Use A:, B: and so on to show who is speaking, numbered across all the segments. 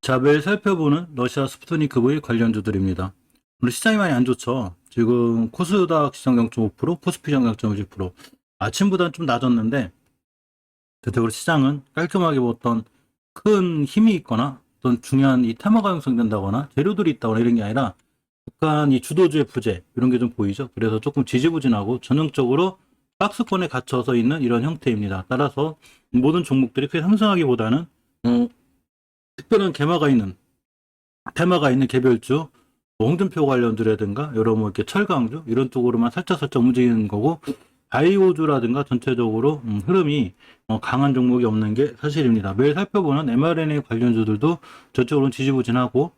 A: 자, 매일 살펴보는 러시아 스푸트니크 V 관련주들입니다. 오늘 시장이 많이 안 좋죠. 지금 코스닥 시장 0.5%, 코스피 시장 0.50%. 아침보다는 좀 낮았는데, 대체적으로 시장은 깔끔하게 뭐 어떤 큰 힘이 있거나 어떤 중요한 이 테마가 형성된다거나 재료들이 있다거나 이런 게 아니라 약간 이 주도주의 부재 이런 게 좀 보이죠. 그래서 조금 지지부진하고 전형적으로 박스권에 갇혀서 있는 이런 형태입니다. 따라서 모든 종목들이 크게 상승하기보다는 특별한 테마가 있는 개별주, 뭐 홍준표 관련주라든가 여러 뭐 이렇게 철강주 이런 쪽으로만 살짝 움직이는 거고, 바이오주라든가 전체적으로 흐름이 강한 종목이 없는 게 사실입니다. 매일 살펴보는 mRNA 관련주들도 전적으로는 지지부진하고,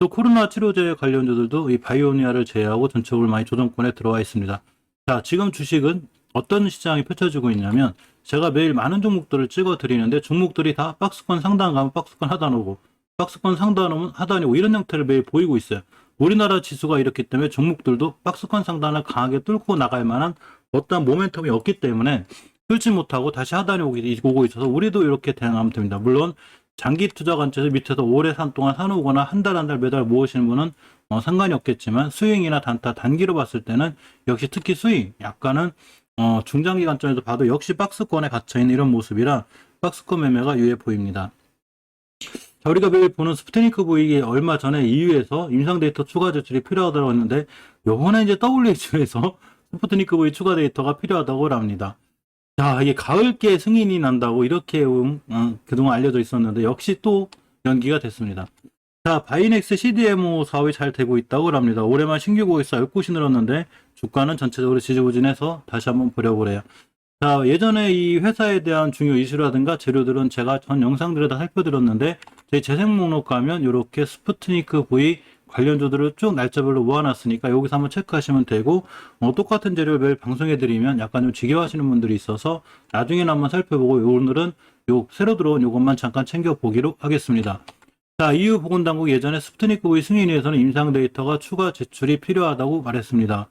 A: 또 코로나 치료제 관련주들도 이 바이오니아를 제외하고 전체적으로 많이 조정권에 들어와 있습니다. 자, 지금 주식은 어떤 시장이 펼쳐지고 있냐면, 제가 매일 많은 종목들을 찍어 드리는데 종목들이 다 박스권 상단 가면 박스권 하단 오고, 박스권 상단 오면 하단이 오고, 이런 형태를 매일 보이고 있어요. 우리나라 지수가 이렇기 때문에 종목들도 박스권 상단을 강하게 뚫고 나갈 만한 어떠한 모멘텀이 없기 때문에 뚫지 못하고 다시 하단이 오고 있어서 우리도 이렇게 대응하면 됩니다. 물론 장기 투자 관점에서 밑에서 오래 산 동안 사놓거나 한 달 매달 모으시는 분은 상관이 없겠지만, 스윙이나 단타 단기로 봤을 때는 역시 특히 스윙 약간은 중장기 관점에서 봐도 역시 박스권에 갇혀있는 이런 모습이라 박스권 매매가 유해 보입니다. 자, 우리가 매일 보는 스푸트니크 V에 얼마 전에 EU에서 임상 데이터 추가 제출이 필요하다고 했는데, 요번에 이제 WHO에서 스푸트니크 V 추가 데이터가 필요하다고 합니다. 자, 이게 가을께 승인이 난다고 이렇게 그동안 알려져 있었는데 역시 또 연기가 됐습니다. 자, 바이넥스 CDMO 사업이 잘 되고 있다고 합니다. 올해만 신규 고객사 10곳이 늘었는데 주가는 전체적으로 지지부진해서 다시 한번 보려보래요. 자, 예전에 이 회사에 대한 중요 이슈라든가 재료들은 제가 전 영상들을 다 살펴드렸는데, 제 재생 목록 가면 이렇게 스푸트니크 V 관련주들을 쭉 날짜별로 모아놨으니까 여기서 한번 체크하시면 되고, 똑같은 재료를 매일 방송해드리면 약간 좀 지겨워하시는 분들이 있어서 나중에는 한번 살펴보고, 오늘은 요 새로 들어온 요것만 잠깐 챙겨보기로 하겠습니다. 자, EU 보건당국 예전에 스푸트니크 V 승인에 위해서는 임상 데이터가 추가 제출이 필요하다고 말했습니다.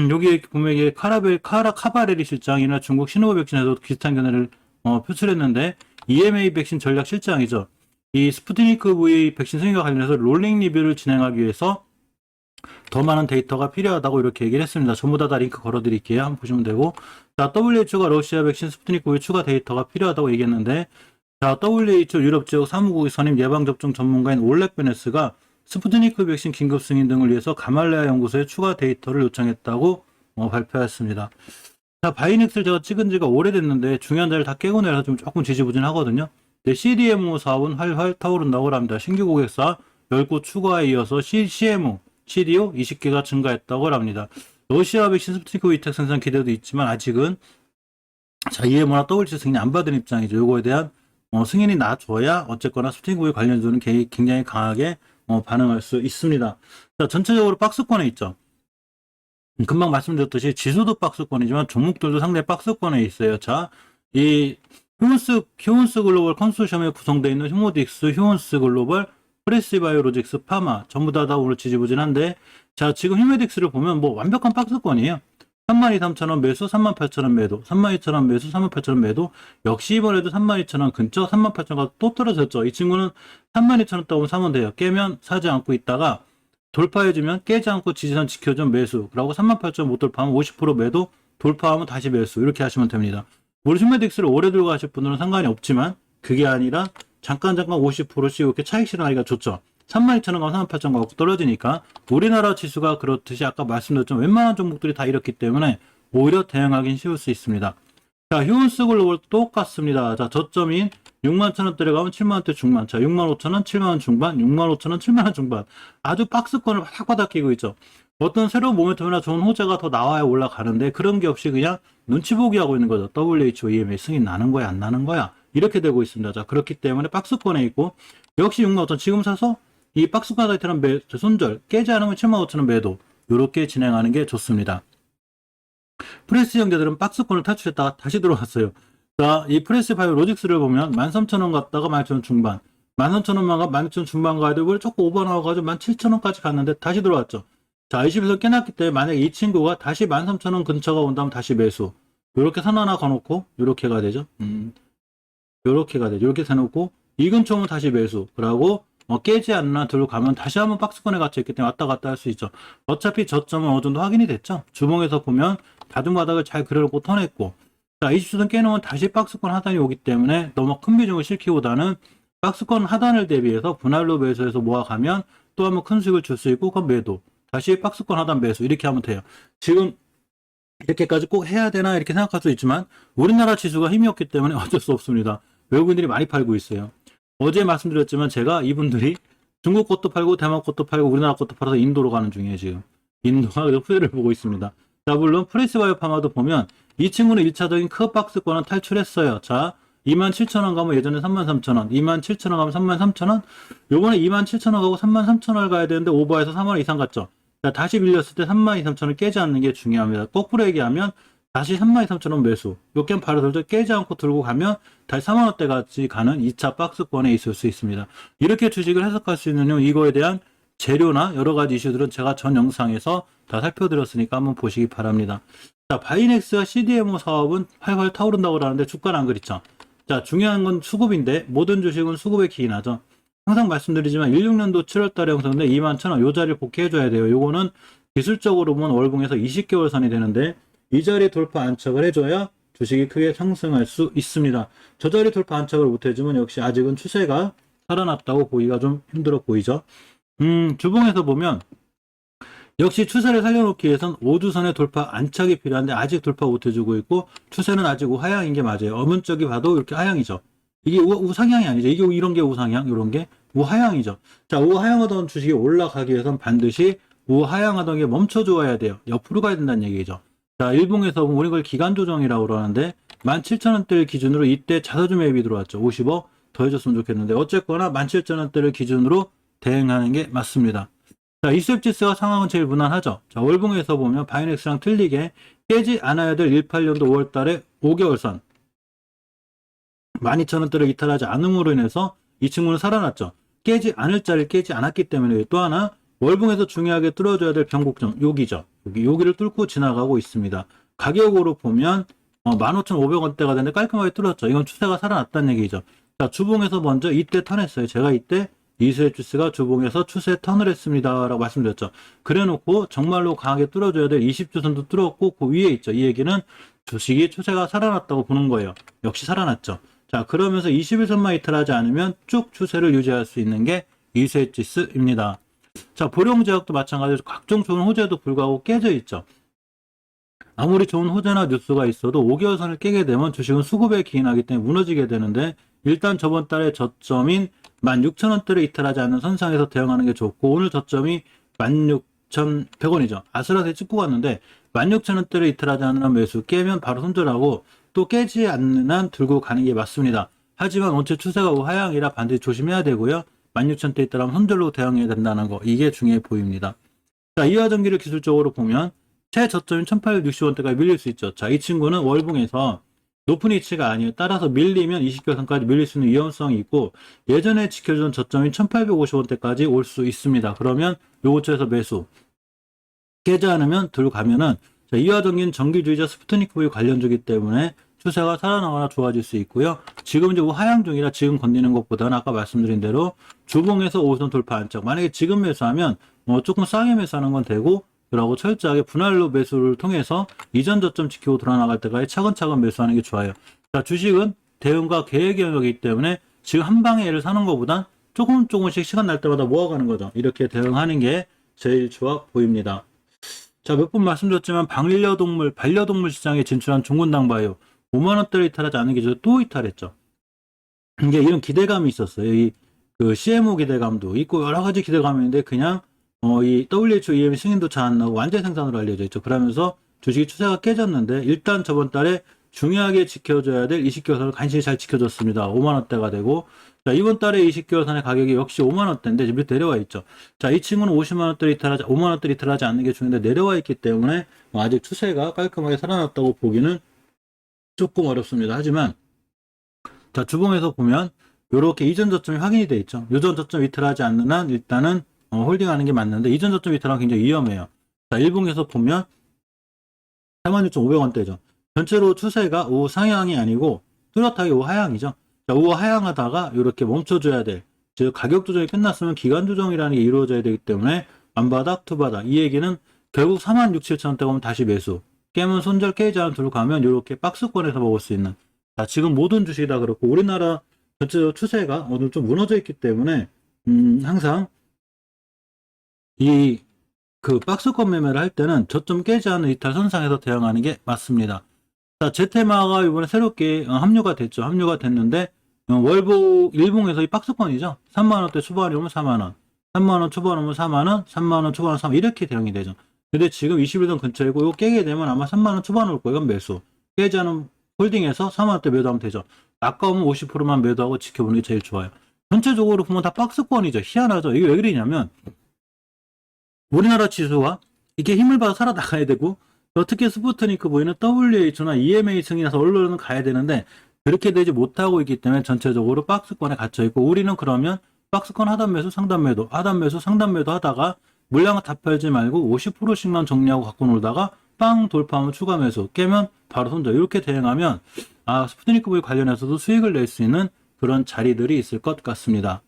A: 여기 보면 이게 카바레리 실장이나 중국 시노바 백신에서도 비슷한 견해를 표출했는데, EMA 백신 전략 실장이죠. 이 스푸트니크 V 백신 승인과 관련해서 롤링 리뷰를 진행하기 위해서 더 많은 데이터가 필요하다고 이렇게 얘기를 했습니다. 전부 다 링크 걸어 드릴게요. 한번 보시면 되고, 자, WHO가 러시아 백신 스푸트니크 V 추가 데이터가 필요하다고 얘기했는데, 자, WHO 유럽 지역 사무국의 선임 예방접종 전문가인 올렉 베네스가 스푸트니크 백신 긴급 승인 등을 위해서 가말레아 연구소에 추가 데이터를 요청했다고 발표했습니다. 자, 바이넥스를 제가 찍은 지가 오래됐는데 중요한 자리를 다 깨고 내려서 좀 조금 지지부진하거든요. CDMO 사업은 활활 타오른다고 합니다. 신규 고객사 10곳 추가에 이어서 CDMO, CDO 20개가 증가했다고 합니다. 러시아 백신 스푸트니크 위탁 생산 기대도 있지만 아직은 자, EMO나 WHO 승인이 안 받은 입장이죠. 요거에 대한 승인이 나줘야 어쨌거나 스푸트니크 관련주는 굉장히 강하게 반응할 수 있습니다. 자, 전체적으로 박스권에 있죠. 금방 말씀드렸듯이 지수도 박스권이지만 종목들도 상당히 박스권에 있어요. 자, 이 휴온스 글로벌 컨소시엄에 구성되어 있는 휴모딕스, 휴온스 글로벌, 프레시바이오로직스, 파마 전부 다 오늘 지지부진한데, 자, 지금 휴메딕스를 보면 뭐 완벽한 박스권이에요. 32,300원 매수, 38,000원 매도, 32,000원 매수, 38,000원 매도. 역시 이번에도 32,000원 근처, 38,000원가 또 떨어졌죠. 이 친구는 32,000원 따오면 사면 돼요. 깨면 사지 않고 있다가 돌파해주면 깨지 않고 지지선 지켜준 매수, 그리고 38,000원 못 돌파하면 50% 매도, 돌파하면 다시 매수, 이렇게 하시면 됩니다. 우리 휴메딕스를 오래 들고 가실 분들은 상관이 없지만, 그게 아니라 잠깐 50%씩 이렇게 차익 실현하기가 좋죠. 32,000원 가면 38,000원 가고 떨어지니까, 우리나라 지수가 그렇듯이 아까 말씀드렸지만 웬만한 종목들이 다 이렇기 때문에 오히려 대응하기는 쉬울 수 있습니다. 자, 휴온스 글로벌 똑같습니다. 자, 저점인 61,000원대를 가면 70,000원대 중반, 자, 65,000원, 70,000원 중반, 65,000원, 70,000원 중반. 아주 박스권을 바닥바닥 끼고 있죠. 어떤 새로운 모멘텀이나 좋은 호재가 더 나와야 올라가는데, 그런 게 없이 그냥 눈치 보기 하고 있는 거죠. WHO, EMA 승인 나는 거야, 안 나는 거야? 이렇게 되고 있습니다. 자, 그렇기 때문에 박스권에 있고, 역시 65,000원 지금 사서 이 박스권 사이트는 손절, 깨지 않으면 75,000원 매도, 이렇게 진행하는 게 좋습니다. 프레스 형제들은 박스권을 탈출했다가 다시 들어왔어요. 자, 이 프레스 바이오 로직스를 보면 13,000원 갔다가 12,000원 중반, 13,000원만 가 12,000원 중반 가야 되고 조금 오버 나와가지고 17,000원까지 갔는데 다시 들어왔죠. 자, 20에서 깨놨기 때문에 만약에 이 친구가 다시 13,000원 근처가 온다면 다시 매수. 요렇게 선 하나 거놓고 요렇게 가야 되죠. 요렇게 가야 되죠. 요렇게 세놓고 이 근처 오면 다시 매수. 그러고 깨지 않는 한 들고 가면 다시 한번 박스권에 갇혀 있기 때문에 왔다 갔다 할 수 있죠. 어차피 저점은 어느 정도 확인이 됐죠. 주봉에서 보면 다중 바닥을 잘 그려놓고 터냈고, 자, 20주선 깨놓으면 다시 박스권 하단이 오기 때문에 너무 큰 비중을 실기보다는 박스권 하단을 대비해서 분할로 매수해서 모아가면 또 한번 큰 수익을 줄 수 있고, 그럼 매도. 다시 박스권 하단 매수. 이렇게 하면 돼요. 지금 이렇게까지 꼭 해야 되나 이렇게 생각할 수 있지만 우리나라 지수가 힘이 없기 때문에 어쩔 수 없습니다. 외국인들이 많이 팔고 있어요. 어제 말씀드렸지만 제가 이분들이 중국 것도 팔고 대만 것도 팔고 우리나라 것도 팔아서 인도로 가는 중이에요. 지금 인도가 후회를 보고 있습니다. 자, 물론 프레스바이오파마도 보면 이 친구는 1차적인 큰 박스권은 탈출했어요. 자, 27,000원 가면 예전에 33,000원, 27,000원 가면 33,000원, 요번에 27,000원 가고 33,000원을 가야 되는데 오버해서 3원 이상 갔죠. 자, 다시 밀렸을 때 32,300원을 깨지 않는 게 중요합니다. 거꾸로 얘기하면 다시 32,300원 매수. 요게 바로 들죠. 깨지 않고 들고 가면 다시 3만원대까지 가는 2차 박스권에 있을 수 있습니다. 이렇게 주식을 해석할 수 있는 이거에 대한 재료나 여러 가지 이슈들은 제가 전 영상에서 다 살펴드렸으니까 한번 보시기 바랍니다. 자, 바이넥스와 CDMO 사업은 활활 타오른다고 하는데 주가는 안 그렇죠. 자, 중요한 건 수급인데 모든 주식은 수급에 기인하죠. 항상 말씀드리지만 16년도 7월달에 형성된 21,000원 요 자리를 복귀해줘야 돼요. 요거는 기술적으로 보면 월봉에서 20개월 선이 되는데 이 자리 돌파 안착을 해줘야 주식이 크게 상승할 수 있습니다. 저 자리 돌파 안착을 못해주면 역시 아직은 추세가 살아났다고 보기가 좀 힘들어 보이죠. 주봉에서 보면 역시 추세를 살려놓기 위해선 5주선의 돌파 안착이 필요한데 아직 돌파 못해주고 있고 추세는 아직 우하향인 게 맞아요. 어문적이 봐도 이렇게 하향이죠. 이게 우상향이 아니죠. 이게 이런 게 우상향, 이런 게 우하향이죠. 자, 우하향하던 주식이 올라가기 위해선 반드시 우하향하던 게 멈춰줘야 돼요. 옆으로 가야 된다는 얘기죠. 자, 일봉에서 우리 걸 기간 조정이라고 그러는데 17,000원대를 기준으로 이때 자사주 매입이 들어왔죠. 50억 더 해줬으면 좋겠는데 어쨌거나 17,000원대를 기준으로 대응하는 게 맞습니다. 자, 이수입지수가 상황은 제일 무난하죠. 자, 월봉에서 보면 바이넥스랑 틀리게 깨지 않아야 될 18년도 5월달에 5개월선 12,000원대를 이탈하지 않음으로 인해서 이 친구는 살아났죠. 깨지 않을 자리를 깨지 않았기 때문에 또 하나 월봉에서 중요하게 뚫어줘야 될 변곡점 여기죠. 여기를 뚫고 지나가고 있습니다. 가격으로 보면 15,500원대가 되는데 깔끔하게 뚫었죠. 이건 추세가 살아났다는 얘기죠. 자, 주봉에서 먼저 이때 턴했어요. 제가 이때 이수입지수가 주봉에서 추세 턴을 했습니다 라고 말씀드렸죠. 그래놓고 정말로 강하게 뚫어줘야 될 20주선도 뚫었고 그 위에 있죠. 이 얘기는 주식이 추세가 살아났다고 보는 거예요. 역시 살아났죠. 자, 그러면서 21선만 이탈하지 않으면 쭉 추세를 유지할 수 있는 게 이수입지수입니다. 자, 보령제약도 마찬가지로 각종 좋은 호재도 불구하고 깨져 있죠. 아무리 좋은 호재나 뉴스가 있어도 5개월선을 깨게 되면 주식은 수급에 기인하기 때문에 무너지게 되는데 일단 저번 달에 저점인 16,000원대를 이탈하지 않는 선상에서 대응하는 게 좋고 오늘 저점이 16,100원이죠. 아슬아슬 찍고 갔는데 16,000원대를 이탈하지 않는 매수 깨면 바로 손절하고 또 깨지 않는 한 들고 가는 게 맞습니다. 하지만 원체 추세가 우하향이라 반드시 조심해야 되고요. 16,000대 있다면 손절로 대응해야 된다는 거 이게 중요해 보입니다. 자, 이화전기를 기술적으로 보면 최저점인 1,860원대까지 밀릴 수 있죠. 자, 이 친구는 월봉에서 높은 위치가 아니에요. 따라서 밀리면 20개선까지 밀릴 수 있는 위험성이 있고 예전에 지켜준 저점인 1,850원대까지 올 수 있습니다. 그러면 요거처에서 매수 깨지 않으면 들고 가면은 자, 이화전기는 전기주의자 스푸트니크 V 관련주기 때문에 추세가 살아나거나 좋아질 수 있고요. 지금 이제 하향 중이라 지금 건드리는 것보다는 아까 말씀드린 대로 주봉에서 5선 돌파 안착. 만약에 지금 매수하면 조금 싸게 매수하는 건 되고 그러고 철저하게 분할로 매수를 통해서 이전 저점 지키고 돌아나갈 때까지 차근차근 매수하는 게 좋아요. 자, 주식은 대응과 계획 영역이기 때문에 지금 한 방에 얘를 사는 것보다 조금씩 시간 날 때마다 모아가는 거죠. 이렇게 대응하는 게 제일 좋아 보입니다. 자, 몇 번 말씀드렸지만 반려동물 시장에 진출한 종군당바이오 5만원대를 이탈하지 않은 기준으로 또 이탈했죠. 이게 이런 기대감이 있었어요. 그 CMO 기대감도 있고 여러 가지 기대감이 있는데 그냥 이 WHO EM 승인도 잘 안 나고 완전 생산으로 알려져 있죠. 그러면서 주식이 추세가 깨졌는데 일단 저번 달에 중요하게 지켜줘야 될 20개월선을 간신히 잘 지켜줬습니다. 5만원대가 되고 자, 이번 달에 20개월선의 가격이 역시 5만원대인데 지금 내려와 있죠. 자, 이 친구는 5만원대를 이탈하지 않는 게 중요한데 내려와 있기 때문에 아직 추세가 깔끔하게 살아났다고 보기는 조금 어렵습니다. 하지만 자, 주봉에서 보면 이렇게 이전 저점이 확인이 돼 있죠. 이전 저점 이탈하지 않는 한 일단은 홀딩하는 게 맞는데 이전 저점 이탈하면 굉장히 위험해요. 자, 일봉에서 보면 46,500원대죠. 전체로 추세가 우상향이 아니고 뚜렷하게 우하향이죠. 자, 우하 하향하다가 이렇게 멈춰줘야 돼. 즉 가격 조정이 끝났으면 기간 조정이라는 게 이루어져야 되기 때문에 안바닥 투바닥, 이 얘기는 결국 46,700원대 가면 다시 매수, 깨면 손절, 깨지 않은 둘 가면 이렇게 박스권에서 먹을 수 있는. 자, 지금 모든 주식이 다 그렇고 우리나라 전체적 추세가 오늘 좀 무너져 있기 때문에 항상 이 그 박스권 매매를 할 때는 저점 깨지 않는 이탈 선상에서 대응하는 게 맞습니다. 자, 제테마가 이번에 새롭게 합류가 됐죠. 합류가 됐는데 월보 일봉에서 이 박스권이죠. 3만원대 초반이 오면 4만원, 3만원 초반 오면 4만원, 3만원 초반 3만원 이렇게 대응이 되죠. 근데 지금 21선 근처이고 이거 깨게 되면 아마 3만원 초반 올 거예요. 이건 매수. 깨지 않은 홀딩해서 4만원대 매도하면 되죠. 아까우면 50%만 매도하고 지켜보는 게 제일 좋아요. 전체적으로 보면 다 박스권이죠. 희한하죠. 이게 왜 그러냐면 우리나라 지수가 이게 힘을 받아 살아나가야 되고, 특히 스푸트니크 보이는 WH나 EMA 승인해서 언론은 가야 되는데 그렇게 되지 못하고 있기 때문에 전체적으로 박스권에 갇혀있고, 우리는 그러면 박스권 하단 매수 상단 매도 하단 매수 상단 매도 하다가 물량을 다 팔지 말고 50%씩만 정리하고 갖고 놀다가 빵 돌파하면 추가 매수, 깨면 바로 손절, 이렇게 대응하면 스푸트니크 V 관련해서도 수익을 낼 수 있는 그런 자리들이 있을 것 같습니다.